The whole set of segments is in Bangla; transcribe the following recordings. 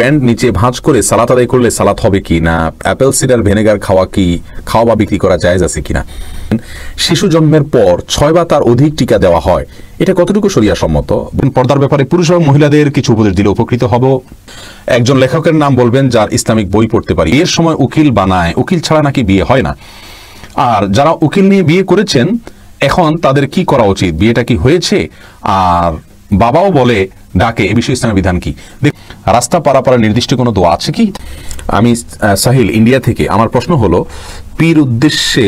প্যান্ট নিচে ভাঁজ করে সালাত আদায় করলে সালাত হবে কি না, অ্যাপেল সিডার ভিনেগার খাওয়া বা বিক্রি করা জায়েজ আছে কিনা, শিশু জন্মের পর 6 বা তার অধিক টিকা দেওয়া হয়, এটা কতটুকু শরিয়া সম্মত, পর্দার ব্যাপারে পুরুষ এবং মহিলাদের কিছু উপদেশ দিলে উপকৃত হব। একজন লেখকের নাম বলবেন যার ইসলামিক বই পড়তে পারি। এর সময় উকিল বানায়, উকিল ছাড়া নাকি বিয়ে হয় না, আর যারা উকিল নিয়ে বিয়ে করেছেন এখন তাদের কি করা উচিত, বিয়েটা কি হয়েছে, আর বাবাও বলে ডাকে, এ বিষয়ে ইসলামের বিধান কি, রাস্তা পারাপারের নির্দিষ্ট কোনো দোয়া আছে কি। আমি সাহিল ইন্ডিয়া থেকে, আমার প্রশ্ন হলো পীর উদ্দেশ্যে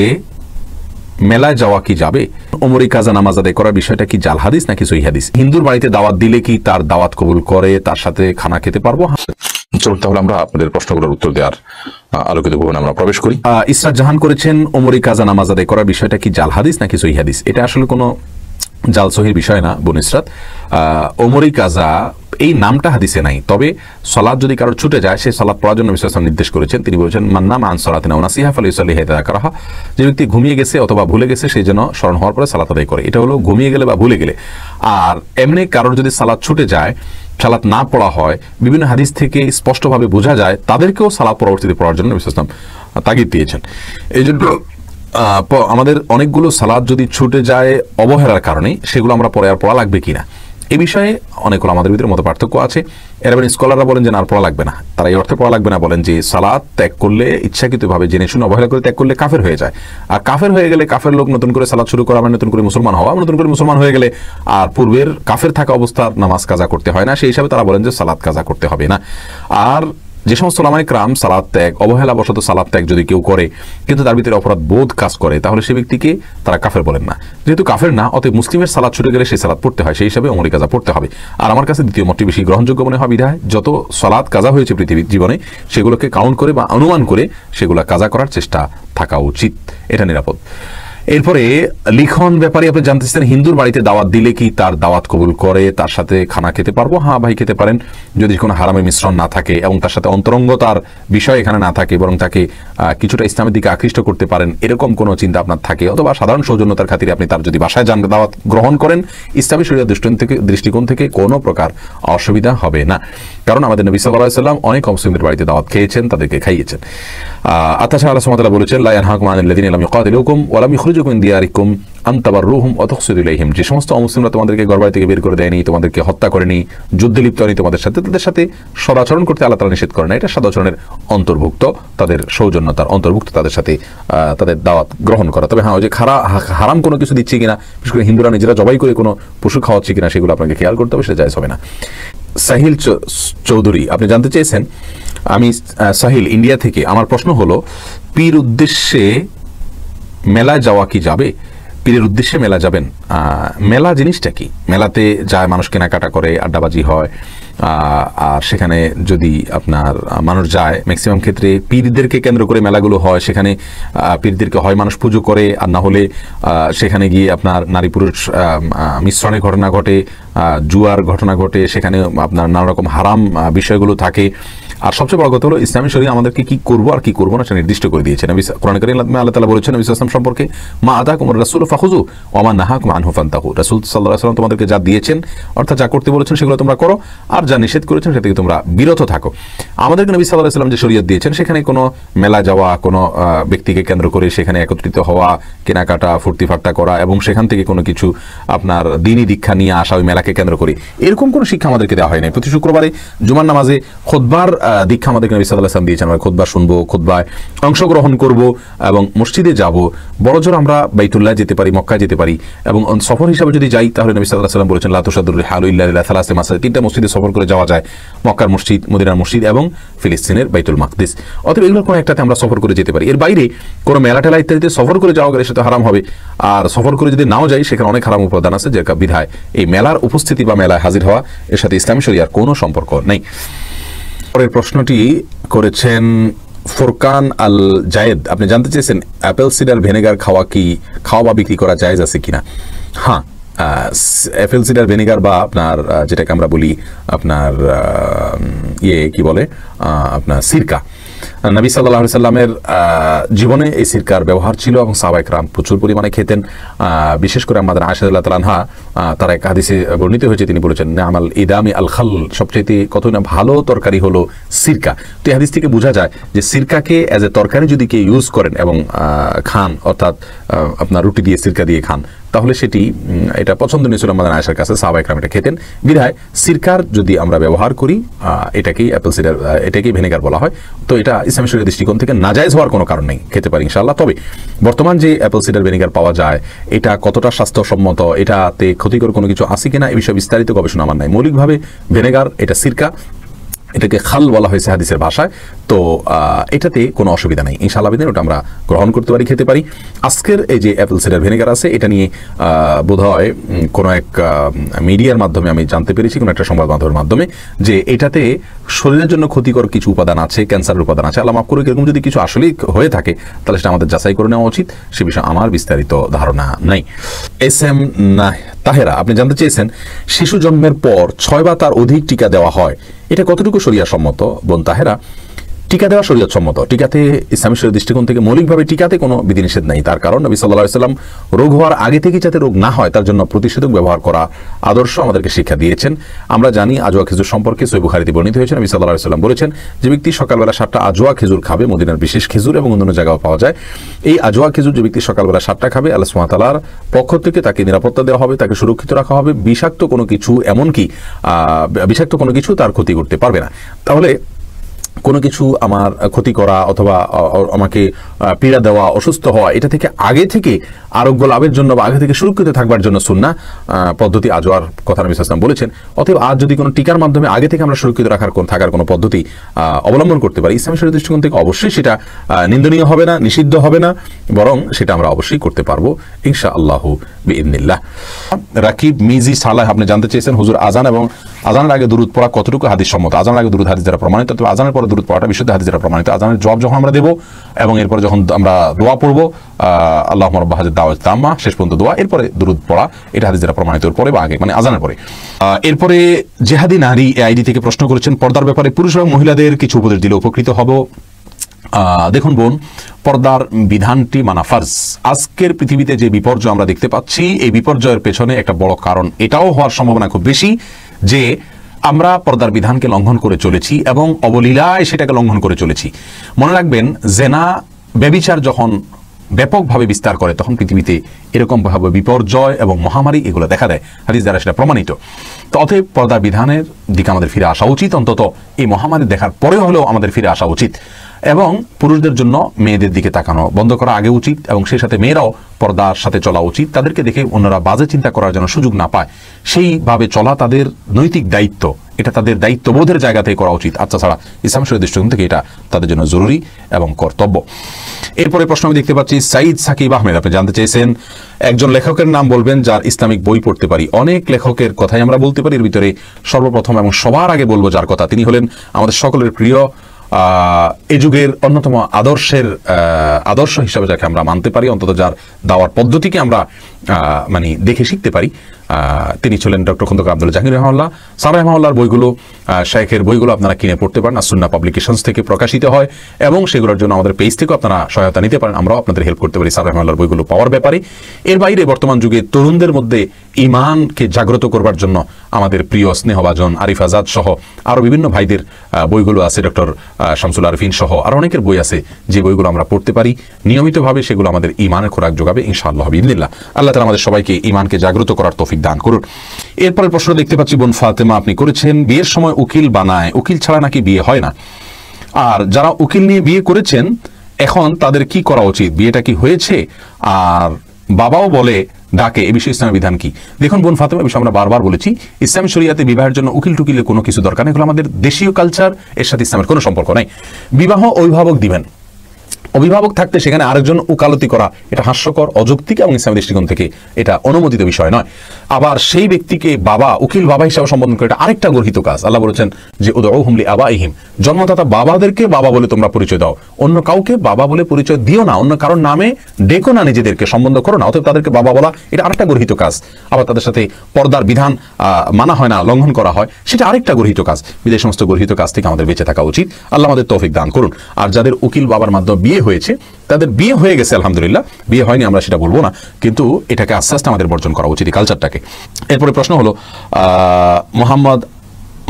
মেলায় যাওয়া কি যাবে, ওমরি কাজা নামাজ আদায় করার বিষয়টা কি জাল হাদিস নাকি সহিহ হাদিস, হিন্দুর বাড়িতে দাওয়াত দিলে কি তার দাওয়াত কবুল করে তার সাথে খানা খেতে পারবো। চলুন তাহলে আমরা আপনাদের প্রশ্নগুলোর উত্তর দেওয়ার আলোকিত ভবনে আমরা প্রবেশ করি। ইসরাত জাহান করেছেন ওমরি কাজা নামাজ আদায় করার বিষয়টা কি জাল হাদিস নাকি সহিহ হাদিস, এটা আসলে কোনো জাল সহির বিষয় না বোন ইসরাত। ওমরি কাজা এই নামটা হাদিসে নাই, তবে সালাত যদি কারোর ছুটে যায় সেই সালাত পড়ার জন্য বিশ্বস্ত নির্দেশ করেছেন। তিনি বলেছেন মান্না মান সালাতিনা ওয়া নাসিহা ফালিউসাল্লি হাইদা যাকারাহা, যে ব্যক্তি ঘুমিয়ে গেছে অথবা ভুলে গেছে সেই জন্য স্মরণ হওয়ার পরে সালাত আদায় করে, এটা হলো ঘুমিয়ে গেলে বা ভুলে গেলে। আর এমনি কারোর যদি সালাত ছুটে যায়, সালাত না পড়া হয়, বিভিন্ন হাদিস থেকে স্পষ্টভাবে বোঝা যায় তাদেরকেও সালাত পরবর্তীতে পড়ার জন্য বিশ্বস্ত তাগিদ দিয়েছেন। এই জন্য আমাদের অনেকগুলো সালাত যদি ছুটে যায় অবহেলার কারণে, সেগুলো আমরা পরে আর পড়া লাগবে কিনা এই বিষয়ে অনেকগুলো আমাদের ভিতরে মত পার্থক্য আছে। এর স্কলাররা বলেন যে না, আর পড়া লাগবে না, তারা এই অর্থে পড়া লাগবে না, বলেন যে সালাত ত্যাগ করলে ইচ্ছাকৃতভাবে জেনে শুনে অবহেলা করে ত্যাগ করলে কাফের হয়ে যায়, আর কাফের হয়ে গেলে কাফের লোক নতুন করে সালাত শুরু করা মানে নতুন করে মুসলমান হওয়া, নতুন করে মুসলমান হয়ে গেলে আর পূর্বের কাফের থাকা অবস্থার নামাজ কাজা করতে হয় না, সেই হিসাবে তারা বলেন যে সালাত কাজা করতে হবে না। আর যে সমস্ত ওলামায়ে কেরাম সালাত ত্যাগ অবহেলা বশত সালাত ত্যাগ যদি কেউ করে কিন্তু তার ভিতরে অপরাধ বোধ কাজ করে, তাহলে সেই ব্যক্তিকে তারা কাফের বলেন না, যেহেতু কাফের না, অতএব মুসলিমের সালাত ছুটে গেলে সেই সালাত পড়তে হয়, সেই হিসাবে ওমরি কাজা পড়তে হবে। আর আমার কাছে দ্বিতীয় মতটি বেশি গ্রহণযোগ্য মনে হয়, বিধায় যত সালাত কাজা হয়েছে পৃথিবীর জীবনে সেগুলোকে কাউন্ট করে বা অনুমান করে সেগুলো কাজা করার চেষ্টা থাকা উচিত, এটা নিরাপদ। এরপরে লিখন ব্যাপারে আপনি জানতে চান হিন্দুর বাড়িতে দাওয়াত দিলে কি তার দাওয়াত কবুল করে তার সাথে খানা খেতে পারবো। হ্যাঁ ভাই, খেতে পারেন, যদি কোনো হারামের মিশ্রণ না থাকে এবং তার সাথে অন্তরঙ্গতার বিষয় এখানে না থাকে, বরং তাকে কিছুটা ইসলামের দিকে আকৃষ্ট করতে পারেন এরকম কোনো চিন্তা আপনার থাকে, অথবা সাধারণ সৌজন্যতার খাতিরে আপনি তার যদি বাসায় যান দাওয়াত গ্রহণ করেন, ইসলামী শরীয়ত দৃষ্টিকোণ থেকে কোনো প্রকার অসুবিধা হবে না। কারণ আমাদের নবী সাল্লাল্লাহু আলাইহি ওয়াসাল্লাম অনেক মুসলিমদের বাড়িতে দাওয়াত খেয়েছেন, তাদেরকে খাইয়েছেন। তাছাড়া আল্লাহ সুবহানাহু ওয়া তাআলা বলেছেন লা ইয়ানহাকুম আনিল লাযিনা লাম ইউকাতিলুকুম ওয়া লাম ইখরিজুকুম মিন দিয়ারিকুম আন তাবাররুহুম ওয়া তুকসিতু ইলাইহিম, যে সমস্ত অমুসলিমরা তোমাদেরকে ঘর বাড়ি থেকে বের করে দেয়নি, তোমাদেরকে হত্যা করেনি, যুদ্ধে লিপ্ত হয়নি তোমাদের সাথে, তাদের সাথে সদাচরণ করতে আল্লাহ তাআলা নিষেধ করেন না, এটা সদাচরণের অন্তর্ভুক্ত, তাদের সৌজন্যতার অন্তর্ভুক্ত, তাদের সাথে তাদের দাওয়াত গ্রহণ করা। তবে হ্যাঁ, ওই যে হারাম কোনো কিছু দিচ্ছে কিনা, বিশেষ করে হিন্দুরা নিজেরা জবাই করে কোনো পশু খাওয়াচ্ছে কিনা, সেগুলো আপনাকে খেয়াল করতে হবে, সেটা জায়েজ হবে না। সাহিল চৌধুরী আপনি জানতে চেয়েছেন, আমি সাহিল ইন্ডিয়া থেকে, আমার প্রশ্ন হলো পীর উদ্দেশ্যে মেলায় যাওয়া কি যাবে, পীরের উদ্দেশ্যে মেলা যাবেন, মেলা জিনিসটা কি, মেলাতে যায় মানুষ কেনাকাটা করে, আড্ডাবাজি হয়, আর সেখানে যদি আপনার মানুষ যায়, ম্যাক্সিমাম ক্ষেত্রে পীরদেরকে কেন্দ্র করে মেলাগুলো হয়, সেখানে পীরদেরকে হয় মানুষ পুজো করে, আর না হলে সেখানে গিয়ে আপনার নারী পুরুষ মিশ্রণের ঘটনা ঘটে, জুয়ার ঘটনা ঘটে, সেখানে আপনার নানা রকম হারাম বিষয়গুলো থাকে। আর সবচেয়ে বড় কথা হলো ইসলামী শরীয়ত আমাদেরকে কি করবো আর কি করবো না সেটা নির্দিষ্ট করে দিয়েছেন। কোরআন কারীমে আল্লাহ তাআলা বলেছেন নবী সাল্লাল্লাহু আলাইহি ওয়াসাল্লাম সম্পর্কে, মা আতাকুমুর রাসূলু ফাখুযু ওয়া মা নাহাকুম আনহু ফান্তাহু, রাসূল সাল্লাল্লাহু আলাইহি ওয়াসাল্লাম তোমাদেরকে যা দিয়েছেন, অর্থাৎ যা করতে বলেছেন সেগুলো তোমরা করো, আর যা নিষেধ করেছেন সেটা থেকে তোমরা বিরত থাকো। আমাদেরকে নবী সাল্লাল্লাহু আলাইহি ওয়াসাল্লাম যে শরীয়ত দিয়েছেন সেখানে কোনো মেলা যাওয়া, কোনো ব্যক্তিকে কেন্দ্র করে সেখানে একত্রিত হওয়া, কেনাকাটা ফুর্তি ফাট্টা করা এবং সেখান থেকে কোনো কিছু আপনার দ্বীনি দীক্ষা নিয়ে আসা ওই মেলাকে কেন্দ্র করে, এরকম কোনো শিক্ষা আমাদেরকে দেওয়া হয় নাই। প্রতি শুক্রবারে জুমার নামাজে খুতবার দীক্ষা আমাদেরকে নবী সাল্লাল্লাহু আলাইহি ওয়াসাল্লাম দিয়েছেন, আমরা খুতবা শুনবো, খুতবায় অংশগ্রহণ করব এবং মসজিদে যাব, বড়জোর আমরা বাইতুল্লাহ যেতে পারি, মক্কা যেতে পারি, এবং সফর হিসাবে যদি যাই তাহলে নবী সাল্লাল্লাহু আলাইহি ওয়াসাল্লাম বলেছেন লা তুশাদ্দুর রিহালু ইল্লা ইলা সালাসি মাসাজিদ, তিনটা মসজিদে সফর করে যাওয়া যায়, মক্কার মসজিদ, মদিনার মসজিদ এবং ফিলিস্তিনের বাইতুল মাকদিস। অতএব এগুলোর কোনো একটাতে আমরা সফর করে যেতে পারি। এর বাইরে কোনো মেলা টেলা ইত্যাদিতে সফর করে যাওয়া গেলে সেটা হারাম হবে, আর সফর করে যদি নাও যাই সেখানে অনেক হারাম উপাদান আছে, যে বিধায় এই মেলার উপস্থিতি বা মেলায় হাজির হওয়া এর সাথে ইসলামী শরিয়ার কোনো সম্পর্ক নেই। পরের প্রশ্নটি করেছেন ফোরকান আল জায়েদ, আপনি জানতে চেয়েছেন অ্যাপেল সিডার ভিনেগার খাওয়া বা বিক্রি করা জায়েজ আছে কিনা। হ্যাঁ, অ্যাপেল সিডার ভিনেগার বা আপনার যেটাকে আমরা বলি আপনার কি বলে আপনার সিরকা, নবী সাল্লাল্লাহু আলাইহি সাল্লামের জীবনে এই সিরকার ব্যবহার ছিল এবং সাহাবায়ে কেরাম প্রচুর পরিমাণে খেতেন। বিশেষ করে আমাদের আয়েশা রাদিয়াল্লাহু তাআলা আনহা, তার এক হাদিসে বর্ণিত হয়েছে, তিনি বলেছেন নামাল ইদামি আল খাল, সবচেয়ে কত না ভালো তরকারি হলো সিরকা। তো এই হাদিস থেকে বোঝা যায় যে সিরকাকে অ্যাজ এ তরকারি যদি কেউ ইউজ করেন এবং খান, অর্থাৎ আপনার রুটি দিয়ে সিরকা দিয়ে খান, তাহলে সেটি এটা পছন্দনীয় ছিল আমাদের আয়েশার কাছে। সাহাবায়ে কেরাম এটা খেতেন। বিধায় সিরকার যদি আমরা ব্যবহার করি, এটাকেই অ্যাপেল সিডার, এটাকেই ভিনেগার বলা হয়। তো এটা ইসলামী শরীয়তের দৃষ্টিকোণ থেকে নাজায়েজ হওয়ার কোনো কারণ নেই, খেতে পারি ইনশাআল্লাহ। তবে বর্তমান যে অ্যাপেল সিডার ভিনেগার পাওয়া যায়, এটা কতটা স্বাস্থ্যসম্মত, এটাতে ক্ষতিকর কোনো কিছু আছে কিনা, এই বিষয়ে বিস্তারিত গবেষণা আমার নাই। মৌলিকভাবে ভিনেগার, এটা সিরকা, এটাকে খাল বলা হয়েছে হাদিসের ভাষায়। তো এটাতে কোনো অসুবিধা নেই ইনশাআল্লাহ, ওটা আমরা গ্রহণ করতে পারি, খেতে পারি। আজকের এই যে অ্যাপেল সিডার ভিনেগার আছে, এটা নিয়ে বোধহয় কোনো এক মিডিয়ার মাধ্যমে আমি জানতে পেরেছি, কোনো একটা সংবাদ মাধ্যমের মাধ্যমে, যে এটাতে শরীরের জন্য ক্ষতিকর কিছু উপাদান আছে, ক্যান্সারের উপাদান আছে। আল্লাহ মাফ করুক, এরকম যদি কিছু আসলেই হয়ে থাকে তাহলে সেটা আমাদের যাচাই করে নেওয়া উচিত। সে বিষয়ে আমার বিস্তারিত ধারণা নাই। এস এম তাহেরা, আপনি জানতে চেয়েছেন শিশু জন্মের পর 6 বা তার অধিক টিকা দেওয়া হয়, এটা কতটুকু শরিয়া সম্মত? বোন তাহেরা, টিকা দেওয়া শরীয়ত সম্মত। টিকাতে ইসলামী শরীয়তের দৃষ্টিকোণ থেকে মৌলিকভাবে টিকাতে কোনো বিধিনিষেধ নাই। তার কারণ নবী সাল্লাল্লাহু আলাইহি ওয়াসাল্লাম রোগ হওয়ার আগে থেকে যাতে রোগ না হয় তার জন্য প্রতিষেধক ব্যবহার করা আদর্শ আমাদেরকে শিক্ষা দিয়েছেন। আমরা জানি আজওয়া খেজুর সম্পর্কে সহিহ বুখারীতে বর্ণিত হয়েছে, নবী সাল্লাল্লাহু আলাইহি ওয়াসাল্লাম বলেছেন, যে ব্যক্তি সকালবেলা 7টা আজওয়া খেজুর খাবে, মদিনার বিশেষ খেজুর এবং অন্যান্য জায়গাও পাওয়া যায়, এই আজওয়া খেজুর যে ব্যক্তি সকালবেলা 7টা খাবে, আল্লাহ সুবহানাহু ওয়া তাআলার পক্ষ থেকে তাকে নিরাপত্তা দেওয়া হবে, তাকে সুরক্ষিত রাখা হবে, বিষাক্ত কোনো কিছু, এমনকি বিষাক্ত কোনো কিছু তার ক্ষতি করতে পারবে না। তাহলে কোনো কিছু আমার ক্ষতি করা অথবা আমাকে পীড়া দেওয়া, অসুস্থ হওয়া, এটা থেকে আগে থেকে আরোগ্য লাভের জন্য বা আগে থেকে সুরক্ষিত থাকবার জন্য সুন্নাহ পদ্ধতি আজওয়ার কথা নবী সাল্লাল্লাহু আলাইহি ওয়াসাল্লাম বলেছেন। অতএব আজ যদি কোনো টিকার মাধ্যমে আগে থেকে আমরা সুরক্ষিত থাকার কোনো পদ্ধতি অবলম্বন করতে পারি, ইসলামী শরীয়তের দৃষ্টিকোণ থেকে অবশ্যই সেটা নিন্দনীয় হবে না, নিষিদ্ধ হবে না, বরং সেটা আমরা অবশ্যই করতে পারবো ইনশাআল্লাহু বিইذنিল্লাহ। রাকিব মিজি সালাহ, আপনি জানতে চেয়েছেন হুজুর আজান এবং আজানের আগে দুরূদ পড়া কতটুকু হাদিস সম্মত? আজানের আগে দুরূদ হাদিস দ্বারা প্রমাণিত, তবে আজানের পরে দুরূদ পড়াটা বিশুদ্ধ হাদিস দ্বারা প্রমাণিত। আজানের জবাব যখন আমরা দেব এবং এরপরে যখন আমরা দোয়া পড়ব, আল্লাহুম্মা রাব্বা হাযিহিদ দাওয়াত তাম্মা, শেষ পর্যন্ত দোয়া, এরপরে দুরূদ পড়া, এটা হাদিস দ্বারা প্রমাণিত। এর পরে বা আগে, মানে আজানের পরে। এরপরে জেহাদি নারী আইডি থেকে প্রশ্ন করেছেন, পর্দার ব্যাপারে পুরুষ এবং মহিলাদের কিছু উপদেশ দিলে উপকৃত হব। দেখুন বোন, পর্দার বিধানটি মানা ফার্জ। আজকের পৃথিবীতে যে বিপর্যয় আমরা দেখতে পাচ্ছি, এই বিপর্যয়ের পেছনে একটা বড় কারণ এটাও হওয়ার সম্ভাবনা খুব বেশি যে আমরা পর্দার বিধানকে লঙ্ঘন করে চলেছি এবং অবলীলায় সেটাকে লঙ্ঘন করে চলেছি। মনে রাখবেন, জেনা, ব্যভিচার যখন ব্যাপকভাবে বিস্তার করে তখন পৃথিবীতে এরকম ভাবে বিপর্যয় এবং মহামারী এগুলো দেখা দেয়, হাদিস দ্বারা সেটা প্রমাণিত। তো অতএব পর্দার বিধানের দিকে আমাদের ফিরে আসা উচিত, অন্তত এই মহামারী দেখার পরে হলেও আমাদের ফিরে আসা উচিত। এবং পুরুষদের জন্য মেয়েদের দিকে তাকানো বন্ধ করা আগে উচিত, এবং সেই সাথে মেয়েরাও পর্দার সাথে চলা উচিত। তাদেরকে দেখে অন্যরা বাজে চিন্তা করার জন্য সুযোগ না পায়, সেইভাবে চলা তাদের নৈতিক দায়িত্ব, এটা তাদের দায়িত্ববোধের জায়গা থেকে করা উচিত। আচ্ছা, ছাড়া ইসলাম শরীয়তের দৃষ্টিকোণ থেকে এটা তাদের জন্য জরুরি এবং কর্তব্য। এরপরে প্রশ্ন আমি দেখতে পাচ্ছি সাইদ সাকিব আহমেদ, আপনি জানতে চেয়েছেন একজন লেখকের নাম বলবেন যার ইসলামিক বই পড়তে পারি। অনেক লেখকের কথাই আমরা বলতে পারি, এর ভিতরে সর্বপ্রথম এবং সবার আগে বলবো যার কথা, তিনি হলেন আমাদের সকলের প্রিয়, এই যুগের অন্যতম আদর্শ হিসাবে যাকে আমরা মানতে পারি, অন্তত যার দাওয়ার পদ্ধতিকে আমরা মানে দেখে শিখতে পারি, তিনি ছিলেন ডক্টর খন্দকার আব্দুল জাহির রহমাল্লাহ। স্যার রহমাল্লাহর বইগুলো, শেখের বইগুলো আপনারা কিনে পড়তে পারেন, সুন্নাহ পাবলিকেশনস থেকে প্রকাশিত হয় এবং সেগুলোর জন্য আমাদের পেজ থেকেও আপনারা সহায়তা নিতে পারেন, আমরাও আপনাদের হেল্প করতে পারি স্যার রহমাল্লাহর বইগুলো পাওয়ার ব্যাপারে। এর বাইরে বর্তমান যুগে তরুণদের মধ্যে ঈমানকে জাগ্রত করবার জন্য আমাদের প্রিয় স্নেহভাজন আরিফ আজাদ সহ আরও বিভিন্ন ভাইদের বইগুলো আছে, ডক্টর শামসুল আরফিন সহ আরও অনেকের বই আছে, যে বইগুলো আমরা পড়তে পারি নিয়মিতভাবে, সেগুলো আমাদের ঈমানের খোরাক যোগাবে ইনশাআল্লাহ বিইذনিল্লাহ। আল্লাহ তাআলা আমাদের সবাইকে ঈমানকে জাগ্রত করার তৌফিক দান করুন। এরপরের প্রশ্ন দেখতে পাচ্ছি বোন ফাতেমা, আপনি করেছেন বিয়ের সময় উকিল বানায়, উকিল ছাড়া নাকি বিয়ে হয় না, আর যারা উকিল নিয়ে বিয়ে করেছেন এখন তাদের কি করা উচিত, বিয়েটা কি হয়েছে, আর বাবাও বলে ডাকে, এ বিষয়ে ইসলামের বিধান কি? দেখুন বোন ফাতেমা, বিষয়ে আমরা বারবার বলেছি, ইসলাম শরিয়াতে বিবাহের জন্য উকিল টুকিলের কোনো কিছু দরকার নেই, এগুলো আমাদের দেশীয় কালচার, এর সাথে ইসলামের কোনো সম্পর্ক নাই। বিবাহ অভিভাবক দিবেন, অভিভাবক থাকতে সেখানে আরেকজন উকালতি করা এটা হাস্যকর, অযৌক্তিক এবং ইসলামের দৃষ্টিকোণ থেকে এটা অনুমোদিত বিষয় নয়। আবার সেই ব্যক্তিকে বাবা, উকিল বাবা হিসাবে সম্বোধন করে এটা আরেকটা গর্হিত কাজ। আল্লাহ বলেছেন যে উদউহুম লিআবাইহিম, জন্মদাতা বাবাদেরকে বাবা বলে তোমরা পরিচয় দাও, অন্য কাউকে বাবা বলে পরিচয় দিও না, অন্য কারোর নামে ডেকো না, নিজেদেরকে সম্বন্ধ করো না। অতএব তাদেরকে বাবা বলা এটা আরেকটা গর্হিত কাজ। আবার তাদের সাথে পর্দার বিধান মানা হয় না, লঙ্ঘন করা হয়, সেটা আরেকটা গর্হিত কাজ। বিদেশ সমস্ত গর্হিত কাজ থেকে আমাদের বেঁচে থাকা উচিত। আল্লাহ আমাদের তৌফিক দান করুন। আর যাদের উকিল বাবার মাধ্যমে বিয়ে হয়েছে, তাদের বিয়ে হয়ে গেছে আলহামদুলিল্লাহ, বিয়ে হয়নি আমরা সেটা বলবো না, কিন্তু এটাকে আস্তে আস্তে আমাদের বর্জন করা উচিত, এই কালচারটাকে। এরপরে প্রশ্ন হলো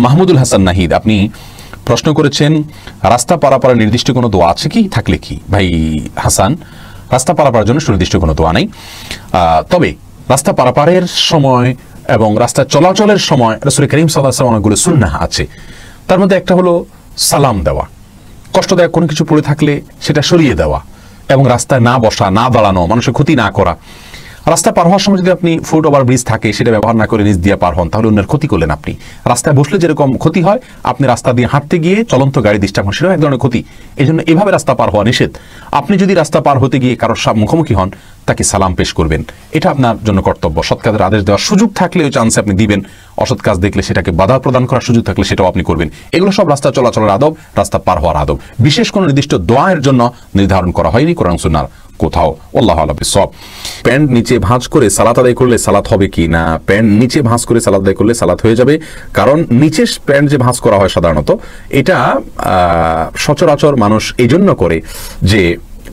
মাহমুদুল হাসান নাহিদ, আপনি প্রশ্ন করেছেন রাস্তা পারাপারের নির্দিষ্ট কোনো দোয়া আছে কি, থাকলে কি? ভাই হাসান, রাস্তা পারাপারের জন্য সুনির্দিষ্ট কোনো দোয়া নেই, তবে রাস্তা পারাপারের সময় এবং রাস্তা চলাচলের সময় রাসূল করিম সাল্লাল্লাহু আলাইহি ওয়াসাল্লাম অনেকগুলো সুন্নাহ আছে। তার মধ্যে একটা হলো সালাম দেওয়া, কষ্টদায়ক কোনো কিছু পড়ে থাকলে সেটা সরিয়ে দেওয়া, এবং রাস্তায় না বসা, না দাঁড়ানো, মানুষের ক্ষতি না করা। রাস্তা পার হওয়ার সময় যদি আপনি ফুট ওভার ব্রিজ থাকে সেটা ব্যবহার না করে নিচ দিয়ে পার হন, তাহলে অন্যের ক্ষতি করলেন আপনি। রাস্তায় বসলে যেরকম ক্ষতি হয়, আপনি রাস্তা দিয়ে হাঁটতে গিয়ে চলন্ত গাড়ি ডিস্টার্ব হয়, সেটাও এক ধরনের ক্ষতি। এই জন্য এভাবে রাস্তা পার হওয়া নিষেধ। আপনি যদি রাস্তা পার হতে গিয়ে কারোর মুখোমুখি হন, তাকে সালাম পেশ করবেন, এটা আপনার জন্য কর্তব্য। সৎ কাজের আদেশ দেওয়ার সুযোগ থাকলে ওই চান্সে আপনি দিবেন, অসৎ কাজ দেখলে সেটাকে বাধা প্রদান করার সুযোগ থাকলে সেটাও আপনি করবেন। এগুলো সব রাস্তা চলাচলের আদব, রাস্তা পার হওয়ার আদব। বিশেষ কোনো নির্দিষ্ট দোয়ার জন্য নির্ধারণ করা হয়নি কোরআন সুন্নাহর কোথাও। আল্লাহু আ'লাম বিসওয়াব। প্যান্ট নিচে ভাঁজ করে সালাত আদায় করলে সালাত হবে কি না? প্যান্ট নিচে ভাঁজ করে সালাত আদায় করলে সালাত হয়ে যাবে, কারণ নিচে প্যান্ট যে ভাঁজ করা হয় সাধারণত, এটা সচরাচর মানুষ এই জন্য করে যে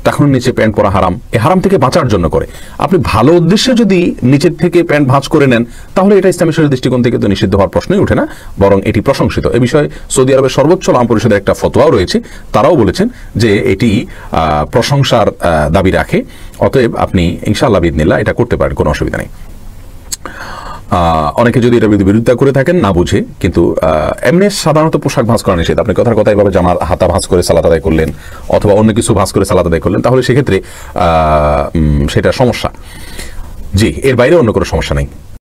তখন নিচে প্যান্ট পরা হারাম, এই হারাম থেকে বাঁচার জন্য করে। আপনি ভালো উদ্দেশ্যে যদি নিচের থেকে প্যান্ট ভাঁজ করে নেন, তাহলে এটা ইসলামী শরীয়তের দৃষ্টিকোণ থেকে তো নিষিদ্ধ হওয়ার প্রশ্নই ওঠে না, বরং এটি প্রশংসিত। এ বিষয়ে সৌদি আরবের সর্বোচ্চ আলেম পরিষদের একটা ফতোয়াও রয়েছে, তারাও বলেছেন যে এটি প্রশংসার দাবি রাখে। অতএব আপনি ইনশাআল্লাহ বিইذনিল্লাহ এটা করতে পারেন, কোনো অসুবিধা নেই। অনেকে যদি এটা বিরোধিতা করে থাকেন না বুঝে, কিন্তু এমনি সাধারণত পোশাক ভাঁজ করা নিষেধ। আপনি কথার কথা এভাবে জামার হাতা ভাঁজ করে সালাত আদায় করলেন, অথবা অন্য কিছু ভাঁজ করে সালাত আদায় করলেন, তাহলে সেক্ষেত্রে সেটা সমস্যা। জি, এর বাইরে অন্য কোনো সমস্যা নেই।